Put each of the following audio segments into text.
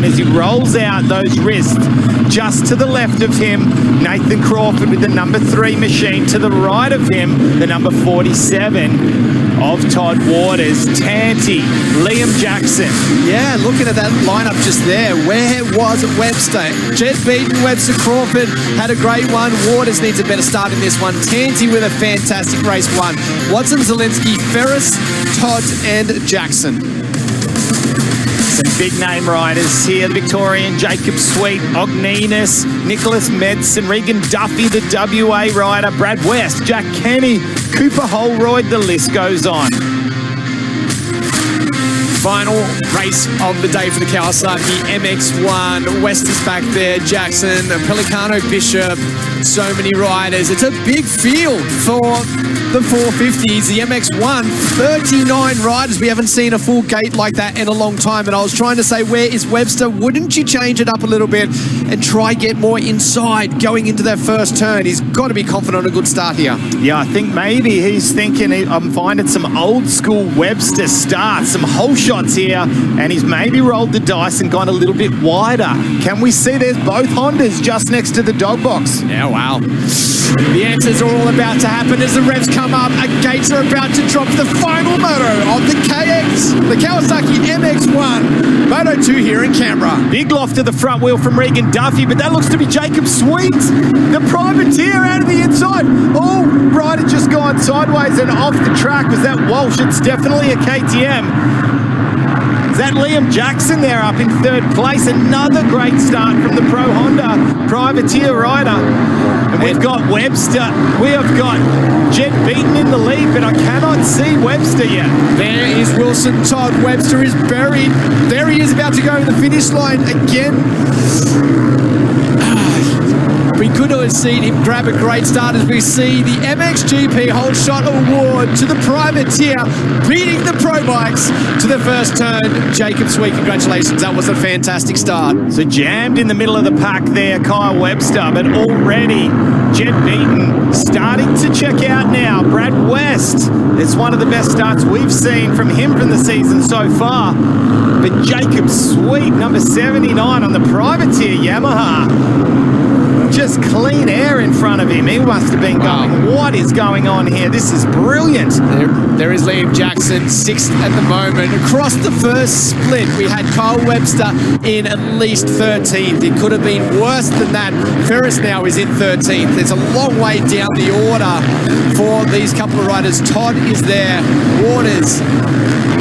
as he rolls out those wrists. Just to the left of him, Nathan Crawford with the number 3 machine. To the right of him, the number 47 of Todd Waters. Tanti, Liam Jackson. Yeah, looking at that lineup just there, where was Webster? Jed Beaton, Webster, Crawford had a great one. Waters needs a better start in this one. Tanti with a fantastic race one. Watson, Zielinski, Ferris, Todd, and Jackson. Some big name riders here. The Victorian Jacob Sweet, Ogninas, Nicholas Medson, Regan Duffy, the WA rider, Brad West, Jack Kenny, Cooper Holroyd, the list goes on. Final race of the day for the Kawasaki MX1. West is back there, Jackson, Pelicano, Bishop, so many riders. It's a big field for the 450s. The MX1, 39 riders. We haven't seen a full gate like that in a long time. And I was trying to say, where is Webster? Wouldn't you change it up a little bit and try get more inside going into that first turn? He's got to be confident on a good start here. Yeah, I think maybe he's thinking I'm finding some old school Webster starts, some whole shots here, and he's maybe rolled the dice and gone a little bit wider. Can we see there's both Hondas just next to the dog box? Yeah, wow. The answers are all about to happen as the revs come up. Gates are about to drop the final moto of the Kawasaki MX1 Moto 2 here in Canberra. Big loft to the front wheel from Regan Duffy, but that looks to be Jacob Sweet. The privateer out of the inside. Oh, rider just gone sideways and off the track. Was that Walsh? It's definitely a KTM. Is that Liam Jackson there up in 3rd place? Another great start from the Pro Honda privateer rider. And we've got Webster. We have got Jed Beaton in the lead, but I cannot see Webster yet. There is Wilson Todd. Webster is buried. There he is, about to go to the finish line again. We could have seen him grab a great start as we see the MXGP Whole Shot Award to the privateer, beating the Pro Bikes to the first turn. Jacob Sweet, congratulations. That was a fantastic start. So jammed in the middle of the pack there, Kyle Webster, but already Jed Beaton starting to check out now. Brad West, it's one of the best starts we've seen from him from the season so far. But Jacob Sweet, number 79 on the privateer Yamaha. Just clean air in front of him. He must have been going, what is going on here? This is brilliant. There is Liam Jackson, 6th at the moment. Across the first split, we had Kyle Webster in at least 13th. It could have been worse than that. Ferris now is in 13th. There's a long way down the order for these couple of riders. Todd is there. Waters,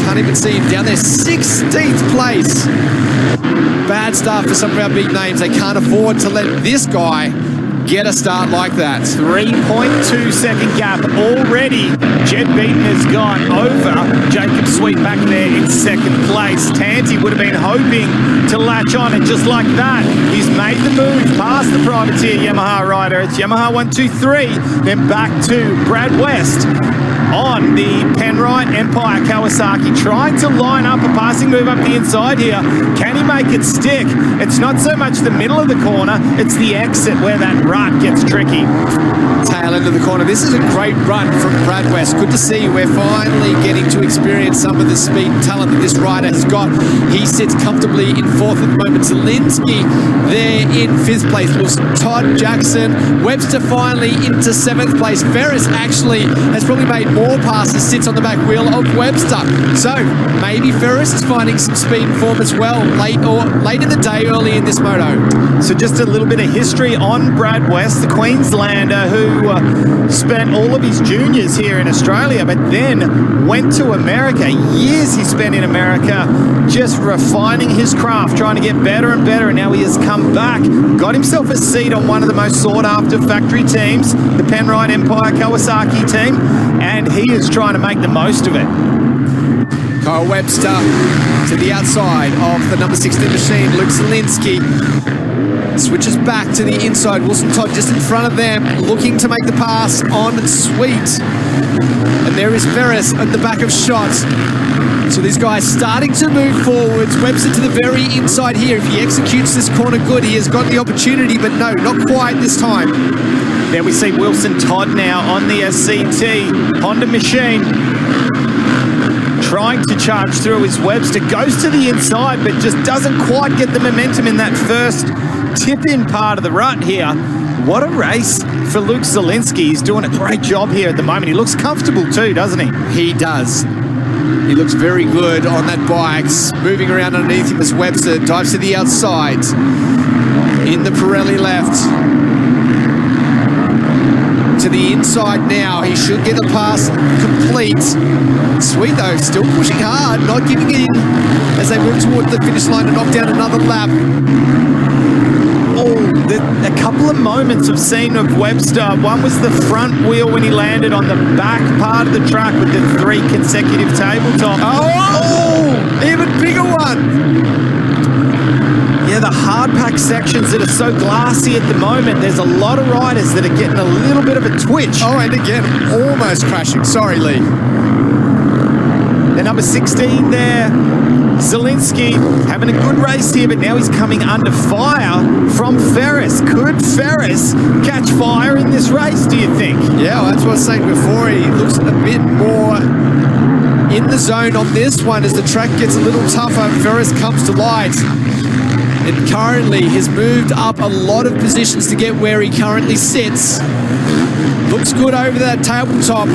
can't even see him down there. 16th place. Bad start for some of our big names. They can't afford to let this guy get a start like that. 3.2 second gap already. Jed Beaton has gone over Jacob Sweet back there in 2nd place. Tanti would have been hoping to latch on, and just like that, he's made the move past the privateer Yamaha rider. It's Yamaha 1, 2, 3, then back to Brad West on the Penrite Empire Kawasaki, trying to line up a passing move up the inside here. Can he make it stick? It's not so much the middle of the corner, it's the exit where that rut gets tricky. Tail end of the corner. This is a great run from Brad West. Good to see. We're finally getting to experience some of the speed and talent that this rider has got. He sits comfortably in 4th at the moment. Zielinski there in 5th place. It was Todd, Jackson, Webster finally into 7th place. Ferris actually has probably made more passes, sits on the back wheel of Webster. So maybe Ferris is finding some speed and form as well late in the day, early in this moto. So just a little bit of history on Brad West, the Queenslander who spent all of his juniors here in Australia, but then went to America. Years he spent in America just refining his craft, trying to get better and better, and now he has come back, got himself a seat on one of the most sought after factory teams, the Penrite Empire Kawasaki team, and he is trying to make the most of it. Kyle Webster to the outside of the number 16 machine. Luke Zielinski switches back to the inside. Wilson Todd just in front of them, looking to make the pass on Sweet. And there is Ferris at the back of shots. So this guy's starting to move forwards. Webster to the very inside here. If he executes this corner good, he has got the opportunity, but no, not quite this time. There we see Wilson Todd now on the SCT Honda machine, trying to charge through is Webster. Goes to the inside, but just doesn't quite get the momentum in that first tip-in part of the rut here. What a race for Luke Zielinski. He's doing a great job here at the moment. He looks comfortable too, doesn't he? He does. He looks very good on that bike. Moving around underneath him as Webster dives to the outside. In the Pirelli left. To the inside now. He should get the pass complete. Sweet though, still pushing hard, not giving in as they move towards the finish line to knock down another lap. A couple of moments I've seen of Webster. One was the front wheel when he landed on the back part of the track with the 3 consecutive tabletop. Oh, even bigger one. Yeah, the hard pack sections that are so glassy at the moment, there's a lot of riders that are getting a little bit of a twitch. Oh, and again, almost crashing. Sorry, Lee. The number 16 there, Zielinski, having a good race here, but now he's coming under fire from Ferris. Could Ferris catch fire in this race, do you think? Yeah, well, that's what I was saying before. He looks a bit more in the zone on this one as the track gets a little tougher. Ferris comes to light. And currently has moved up a lot of positions to get where he currently sits. Looks good over that tabletop.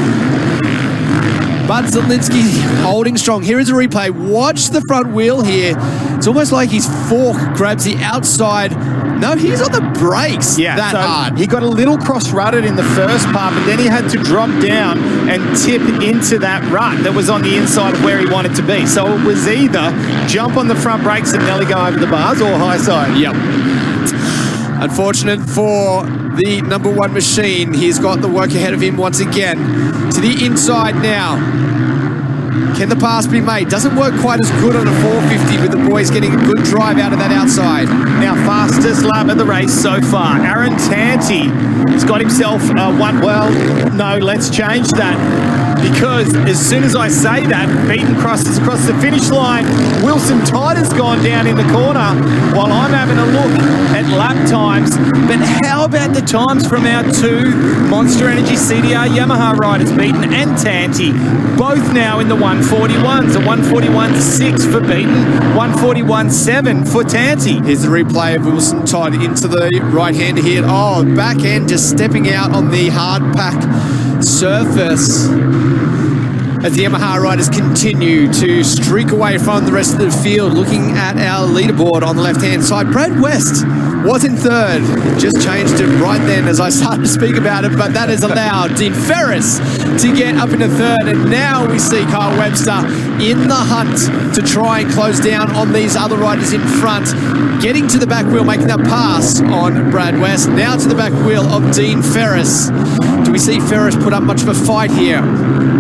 But Zielinski holding strong. Here is a replay. Watch the front wheel here. It's almost like his fork grabs the outside. No, he's on the brakes that hard. He got a little cross-rutted in the first part, but then he had to drop down and tip into that rut that was on the inside of where he wanted to be. So it was either jump on the front brakes and nearly go over the bars or high side. Yep. Unfortunate for the number 1 machine. He's got the work ahead of him once again. To the inside now. Can the pass be made? Doesn't work quite as good on a 450, but the boys getting a good drive out of that outside. Now, fastest lap of the race so far. Aaron Tanti has got himself one. Well, no, let's change that. Because as soon as I say that, Beaton crosses across the finish line. Wilson Todd has gone down in the corner while I'm having a look at lap times. But how about the times from our 2 Monster Energy CDR Yamaha riders, Beaton and Tanti, both now in the 141s. A 141.6 for Beaton, 141.7 for Tanti. Here's the replay of Wilson Todd into the right-hander here. Oh, back end just stepping out on the hard pack surface as the Yamaha riders continue to streak away from the rest of the field. Looking at our leaderboard on the left-hand side, Brad West was in 3rd. Just changed it right then as I started to speak about it, but that has allowed Dean Ferris to get up into 3rd, and now we see Kyle Webster in the hunt to try and close down on these other riders in front, getting to the back wheel, making that pass on Brad West. Now to the back wheel of Dean Ferris. Do we see Ferris put up much of a fight here?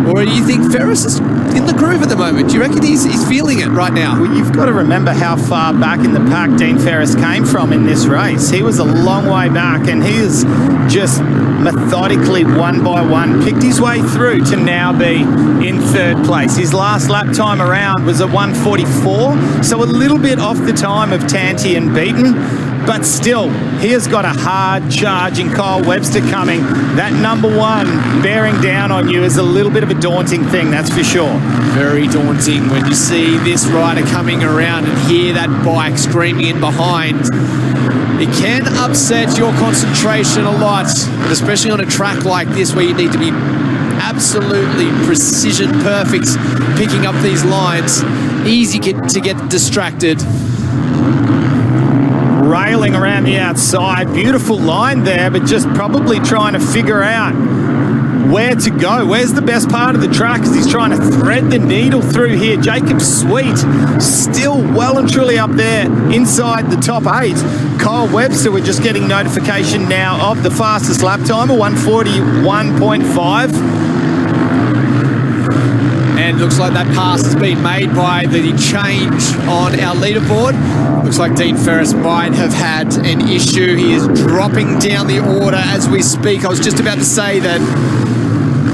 Or do you think Ferris is in the groove at the moment? Do you reckon he's feeling it right now? Well, you've got to remember how far back in the pack Dean Ferris came from in this race. He was a long way back, and he has just methodically, one by one, picked his way through to now be in 3rd place. His last lap time around was a 1:44, so a little bit off the time of Tanti and Beaton. But still, he has got a hard charging Kyle Webster coming. That number 1 bearing down on you is a little bit of a daunting thing, that's for sure. Very daunting when you see this rider coming around and hear that bike screaming in behind. It can upset your concentration a lot, especially on a track like this where you need to be absolutely precision perfect picking up these lines. Easy to get distracted. Railing around the outside. Beautiful line there, but just probably trying to figure out where to go. Where's the best part of the track as he's trying to thread the needle through here. Jacob Sweet still well and truly up there inside the top 8. Kyle Webster, we're just getting notification now of the fastest lap time, a 141.5. And looks like that pass has been made by the change on our leaderboard. Looks like Dean Ferris might have had an issue. He is dropping down the order as we speak. I was just about to say that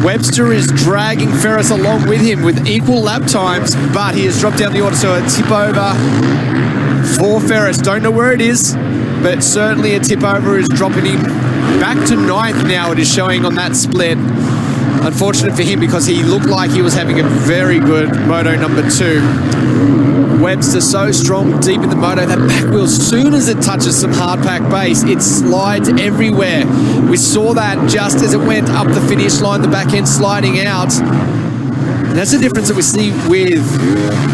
Webster is dragging Ferris along with him with equal lap times, but he has dropped down the order, so a tip over for Ferris. Don't know where it is, but certainly a tip over is dropping him back to 9th now. It is showing on that split. Unfortunate for him because he looked like he was having a very good moto number 2. Webster so strong deep in the moto. That back wheel, as soon as it touches some hard pack base, it slides everywhere. We saw that just as it went up the finish line, the back end sliding out. That's the difference that we see with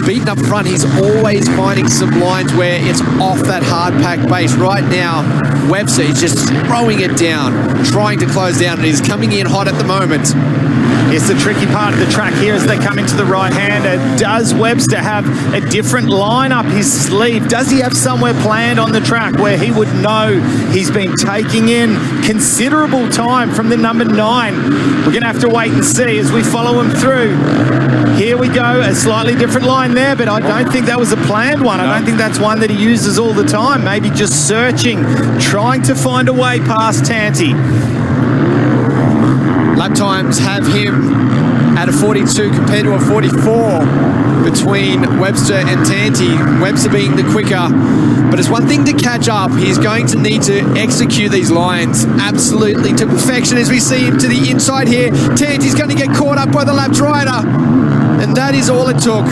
Beaton up front. He's always finding some lines where it's off that hard pack base. Right now, Webster is just throwing it down, trying to close down, and he's coming in hot at the moment. It's the tricky part of the track here as they come into the right-hander. Does Webster have a different line up his sleeve? Does he have somewhere planned on the track where he would know he's been taking in considerable time from the number 9? We're going to have to wait and see as we follow him through. Here we go, a slightly different line there, but I don't think that was a planned one. I don't think that's one that he uses all the time. Maybe just searching, trying to find a way past Tanti. Lap times have him at a 42 compared to a 44 between Webster and Tanti. Webster being the quicker, but it's one thing to catch up. He's going to need to execute these lines absolutely to perfection as we see him to the inside here. Tanti's going to get caught up by the lapped rider, and that is all it took.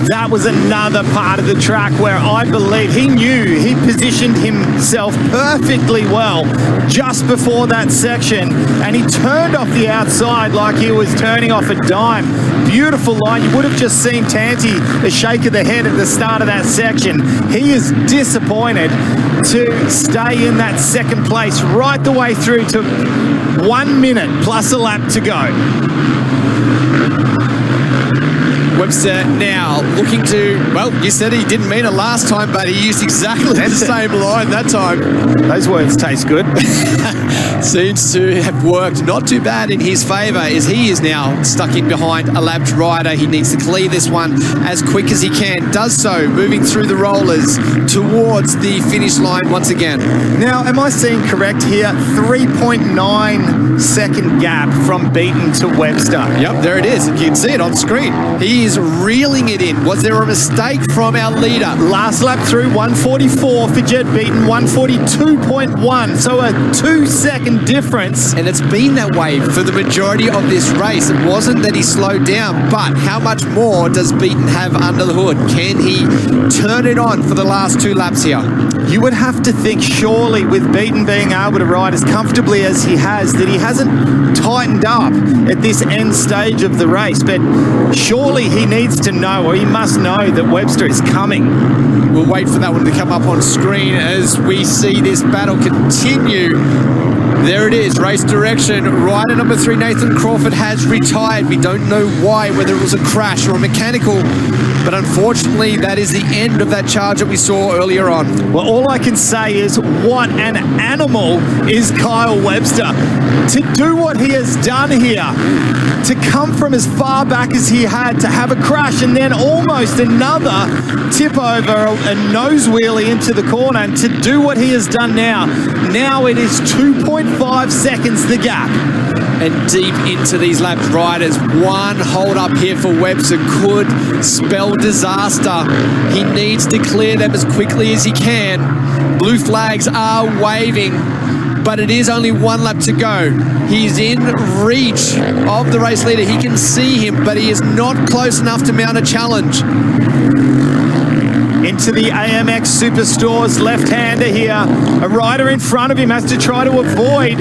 That was another part of the track where I believe he knew he positioned himself perfectly well just before that section, and he turned off the outside like he was turning off a dime. Beautiful line. You would have just seen Tanti a shake of the head at the start of that section. He is disappointed to stay in that second place right the way through to 1 minute plus a lap to go. Webster now looking to, well, you said he didn't mean it last time, but he used exactly the same line that time. Those words taste good. Seems to have worked not too bad in his favour as he is now stuck in behind a lapped rider. He needs to clear this one as quick as he can. Does so, moving through the rollers towards the finish line once again. Now, am I seeing correct here? 3.9 second gap from Beaton to Webster. Yep, there it is. You can see it on screen. He is reeling it in. Was there a mistake from our leader? Last lap through, 144 for Jed Beaton, 142.1. So a 2-second difference. And it's been that way for the majority of this race. It wasn't that he slowed down, but how much more does Beaton have under the hood? Can he turn it on for the last 2 laps here? You would have to think surely with Beaton being able to ride as comfortably as he has that he hasn't tightened up at this end stage of the race, but surely he needs to know, or he must know, that Webster is coming. We'll wait for that one to come up on screen as we see this battle continue. There it is, race direction. Rider number 3, Nathan Crawford, has retired. We don't know why, whether it was a crash or a mechanical, but unfortunately that is the end of that charge that we saw earlier on. Well, all I can say is what an animal is Kyle Webster. To do what he has done here, to come from as far back as he had, to have a crash and then almost another tip over, a nose wheelie into the corner, and to do what he has done now. Now it is 2.5 seconds the gap. And deep into these lapped riders, one hold up here for Webster could spell disaster. He needs to clear them as quickly as he can. Blue flags are waving, but it is only 1 lap to go. He's in reach of the race leader. He can see him, but he is not close enough to mount a challenge. Into the AMX Superstores left-hander here. A rider in front of him has to try to avoid.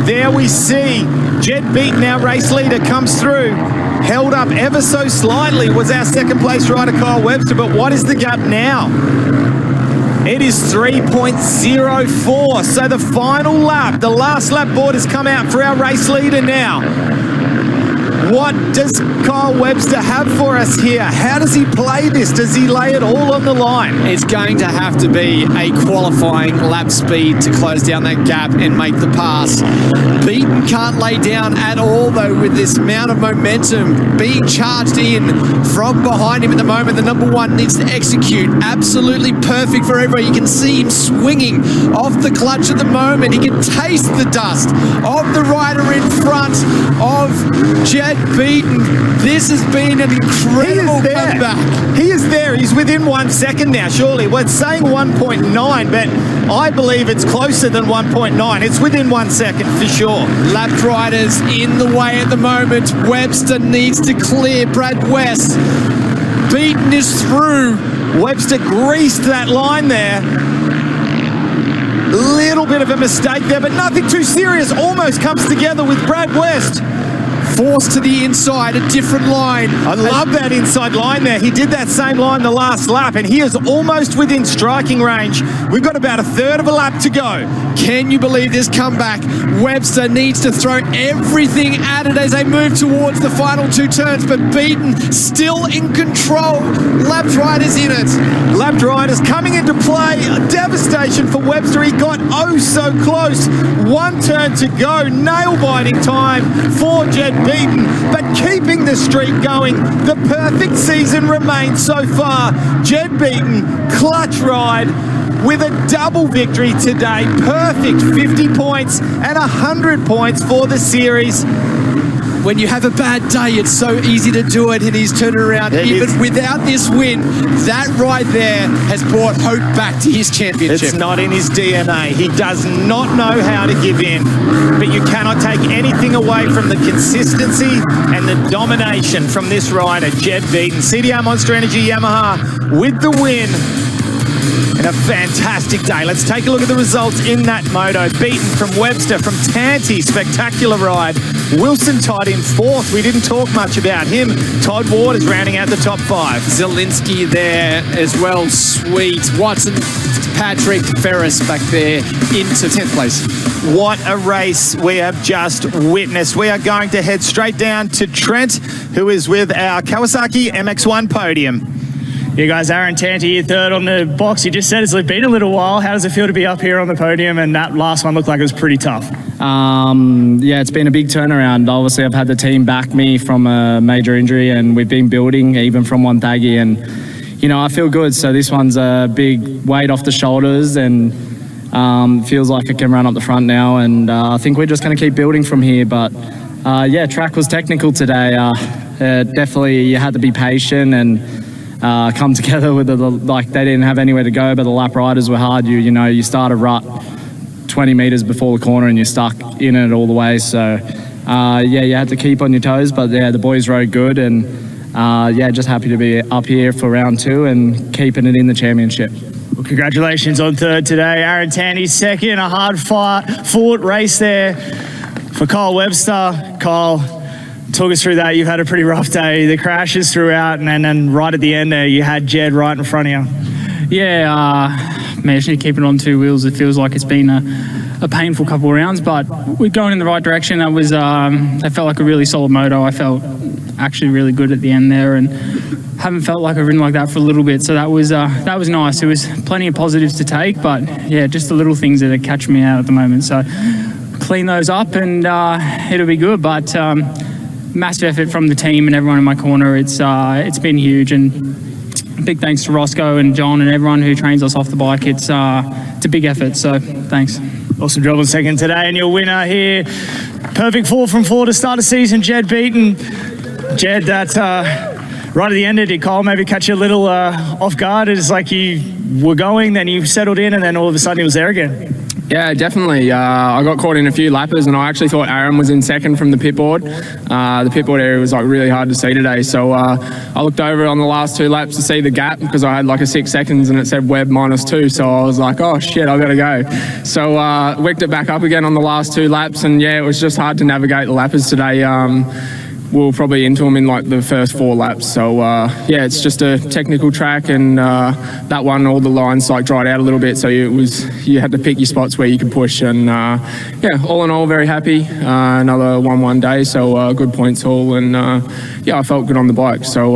There we see Jed Beaton, our race leader, comes through. Held up ever so slightly was our second place rider, Kyle Webster, but what is the gap now? It is 3.04. So the final lap, the last lap board has come out for our race leader now. What does Kyle Webster have for us here? How does he play this? Does he lay it all on the line? It's going to have to be a qualifying lap speed to close down that gap and make the pass. Beaton can't lay down at all, though, with this amount of momentum being charged in from behind him at the moment. The number 1 needs to execute absolutely perfect for everyone. You can see him swinging off the clutch at the moment. He can taste the dust of the rider in front of Jed Jed Beaton, this has been an incredible comeback. He is there. He's within 1 second now, surely. We're saying 1.9, but I believe it's closer than 1.9. It's within 1 second for sure. Lap riders in the way at the moment. Webster needs to clear Brad West. Beaton is through. Webster greased that line there. Little bit of a mistake there, but nothing too serious. Almost comes together with Brad West. Forced to the inside, a different line. I love that inside line there. He did that same line the last lap, and he is almost within striking range. We've got about a third of a lap to go. Can you believe this comeback? Webster needs to throw everything at it as they move towards the final two turns, but Beaton still in control. Lap riders in it. Lap riders coming into play. Devastation for Webster. He got oh so close. One turn to go. Nail-biting time for Jed Beaton, but keeping the streak going. The perfect season remains so far. Jed Beaton, clutch ride with a double victory today. Perfect 50 points and 100 points for the series. When you have a bad day, it's so easy to do it, and he's turned around. Even without this win, that right there has brought hope back to his championship. It's not in his DNA. He does not know how to give in, but you cannot take anything away from the consistency and the domination from this rider, Jed Beaton. CDR Monster Energy Yamaha with the win. And a fantastic day. Let's take a look at the results in that moto. Beaton from Webster, from Tanti, spectacular ride. Wilson tied in fourth. We didn't talk much about him. Todd Ward is rounding out the top five. Zielinski there as well, sweet. Watson, Patrick Ferris back there into 10th place. What a race we have just witnessed. We are going to head straight down to Trent, who is with our Kawasaki MX1 podium. Yeah, guys, Aaron Tanti here, third on the box. You just said it's been a little while. How does it feel to be up here on the podium? And that last one looked like it was pretty tough. Yeah, it's been a big turnaround. Obviously, I've had the team back me from a major injury, and we've been building even from one thaggy. And, you know, I feel good. So this one's a big weight off the shoulders, and feels like I can run up the front now. And I think we're just going to keep building from here. But, yeah, track was technical today. Definitely, you had to be patient and come together with like they didn't have anywhere to go, but the lap riders were hard. You know, you start a rut 20 meters before the corner and you're stuck in it all the way. So yeah, you had to keep on your toes, but yeah, the boys rode good, and yeah, just happy to be up here for round two and keeping it in the championship. Well, congratulations on third today. Aaron Tanti second, a hard fought race there for Kyle Webster. Kyle, talk us through that. You've had a pretty rough day. The crashes throughout, and then right at the end there, you had Jed right in front of you. Yeah, managing to keep it on two wheels. It feels like it's been a painful couple of rounds, but we're going in the right direction. That felt like a really solid moto. I felt actually really good at the end there, and haven't felt like I've ridden like that for a little bit. So that was nice. There was plenty of positives to take, but yeah, just the little things that are catching me out at the moment. So clean those up, and it'll be good. But massive effort from the team and everyone in my corner. It's been huge, and big thanks to Roscoe and John and everyone who trains us off the bike. It's a big effort, so thanks. Awesome job on second today, and your winner here. Perfect 4 from 4 to start the season, Jed Beaton. Jed, that's right at the end, did Kyle maybe catch you a little off guard? It's like you were going, then you settled in, and then all of a sudden he was there again. Yeah, definitely. I got caught in a few lappers, and I actually thought Aaron was in second from the pit board. The pit board area was like really hard to see today, so I looked over on the last two laps to see the gap because I had like a 6 seconds and it said Webb -2, so I was like, oh shit, I gotta go. So wicked it back up again on the last 2 laps, and yeah, it was just hard to navigate the lappers today. We were probably into them in like the first 4 laps. So yeah, it's just a technical track, and that one, all the lines like dried out a little bit, so you had to pick your spots where you could push. And yeah, all in all, very happy. Another 1-1 day, so good points haul, and yeah, I felt good on the bike. So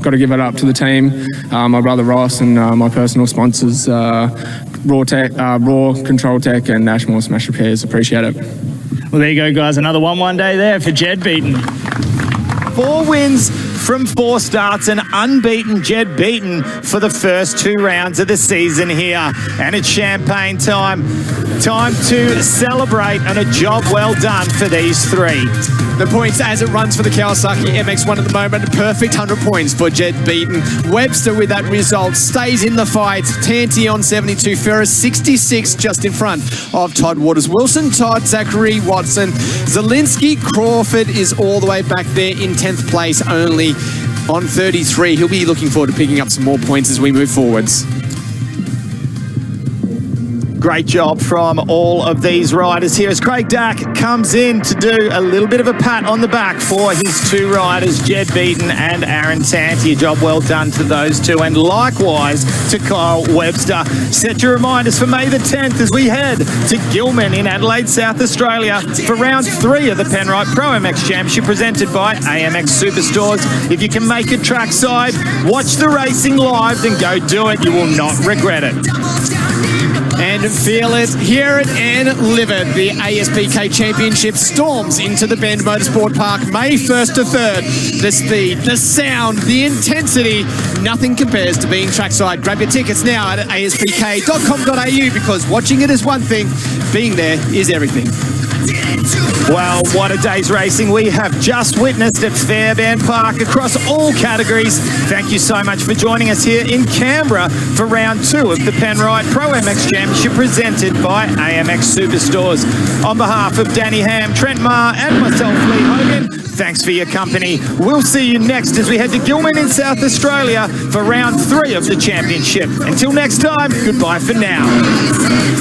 got to give it up to the team, my brother Ross, and my personal sponsors, Raw Control Tech, and Ashmore Smash Repairs. Appreciate it. Well, there you go, guys. Another 1-1 day there for Jed Beaton. 4 wins from 4 starts, and unbeaten Jed Beaton for the first 2 rounds of the season here. And it's champagne time. Time to celebrate, and a job well done for these 3. The points as it runs for the Kawasaki MX1 at the moment. Perfect 100 points for Jed Beaton. Webster with that result stays in the fight. Tanti on 72. Ferris 66 just in front of Todd Waters. Wilson, Todd, Zachary, Watson. Zielinski, Crawford is all the way back there in 10th place only on 33. He'll be looking forward to picking up some more points as we move forwards. Great job from all of these riders here as Craig Dack comes in to do a little bit of a pat on the back for his two riders, Jed Beaton and Aaron Tanti. A job well done to those two, and likewise to Kyle Webster. Set your reminders for May the 10th as we head to Gilman in Adelaide, South Australia for round 3 of the Penrite Pro MX Championship presented by AMX Superstores. If you can make it trackside, watch the racing live, then go do it. You will not regret it. And feel it, hear it, and live it. The ASPK Championship storms into the Bend Motorsport Park May 1st to 3rd. The speed, the sound, the intensity, nothing compares to being trackside. Grab your tickets now at aspk.com.au because watching it is one thing, being there is everything. Well, what a day's racing we have just witnessed at Fairbairn Park across all categories. Thank you so much for joining us here in Canberra for round 2 of the Penrite Pro MX Championship presented by AMX Superstores. On behalf of Danny Ham, Trent Marr and myself, Lee Hogan, thanks for your company. We'll see you next as we head to Gilman in South Australia for round 3 of the championship. Until next time, goodbye for now.